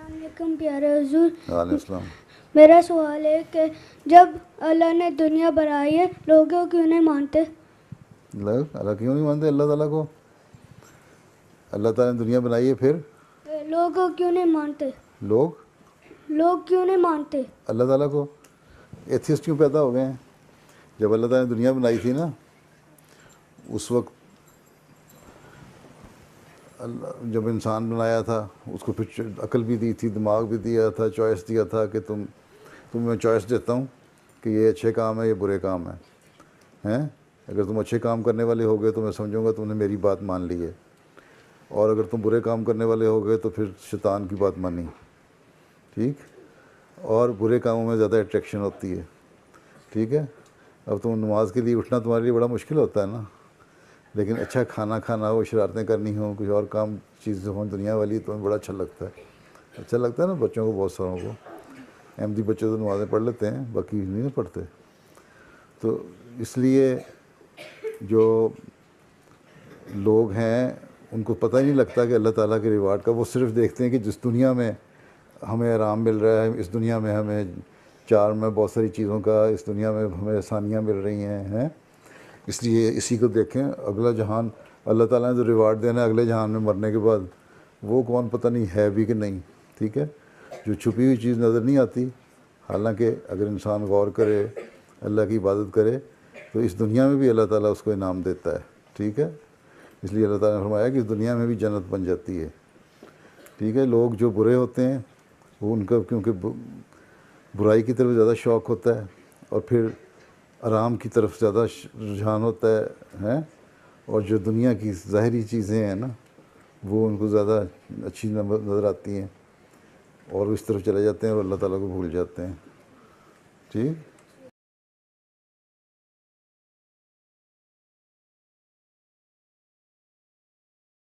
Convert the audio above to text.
السلام علیکم پیارے حضور. علیہ السلام. میرا سوال ہے کہ جب اللہ نے دنیا بنائی ہے لوگ کیوں نہیں مانتے؟ اللہ کیوں نہیں مانتے اللہ تعالیٰ کو؟ اللہ تعالیٰ نے دنیا بنائی ہے پھر لوگ کیوں نہیں مانتے؟ لوگ کیوں نہیں مانتے اللہ تعالیٰ کو؟ ایتھیسٹ کیوں پیدا ہو گئے ہیں؟ جب اللہ تعالیٰ نے دنیا بنائی تھی نا اس وقت جب انسان بنایا تھا اس کو پھر عقل بھی دی تھی، دماغ بھی دیا تھا، چوائس دیا تھا کہ تمہیں چوائس دیتا ہوں کہ یہ اچھے کام ہے یہ برے کام ہیں. اگر تم اچھے کام کرنے والے ہو گئے تو میں سمجھوں گا تم نے میری بات مان لی ہے، اور اگر تم برے کام کرنے والے ہو گئے تو پھر شیطان کی بات مانی. ٹھیک؟ اور برے کاموں میں زیادہ اٹریکشن ہوتی ہے. ٹھیک ہے؟ اب تم نماز کے لیے اٹھنا تمہارے لیے بڑا مشکل ہوتا ہے نا، لیکن اچھا کھانا کھانا ہو، شرارتیں کرنی ہوں، کچھ اور کام چیزیں ہوں دنیا والی تو بڑا اچھا لگتا ہے. اچھا لگتا ہے نا بچوں کو، بہت ساروں کو. احمدی بچے تو نمازیں پڑھ لیتے ہیں، باقی نہیں پڑھتے. تو اس لیے جو لوگ ہیں ان کو پتہ ہی نہیں لگتا کہ اللہ تعالیٰ کے ریوارڈ کا. وہ صرف دیکھتے ہیں کہ جس دنیا میں ہمیں آرام مل رہا ہے، اس دنیا میں ہمیں میں بہت ساری چیزوں کا، اس دنیا میں ہمیں آسانیاں مل رہی ہیں. اس لیے اسی کو دیکھیں. اگلا جہان اللہ تعالیٰ نے جو ریوارڈ دینا ہے اگلے جہان میں مرنے کے بعد، وہ کون پتہ نہیں ہے بھی کہ نہیں. ٹھیک ہے؟ جو چھپی ہوئی چیز نظر نہیں آتی، حالانکہ اگر انسان غور کرے، اللہ کی عبادت کرے تو اس دنیا میں بھی اللہ تعالیٰ اس کو انعام دیتا ہے. ٹھیک ہے؟ اس لیے اللہ تعالیٰ نے فرمایا کہ اس دنیا میں بھی جنت بن جاتی ہے. ٹھیک ہے؟ لوگ جو برے ہوتے ہیں وہ ان کا کیونکہ برائی کی طرف زیادہ شوق ہوتا ہے اور پھر آرام کی طرف زیادہ رجحان ہوتا ہے، اور جو دنیا کی ظاہری چیزیں ہیں نا وہ ان کو زیادہ اچھی نظر آتی ہیں اور اس طرف چلے جاتے ہیں اور اللہ تعالیٰ کو بھول جاتے ہیں. ٹھیک؟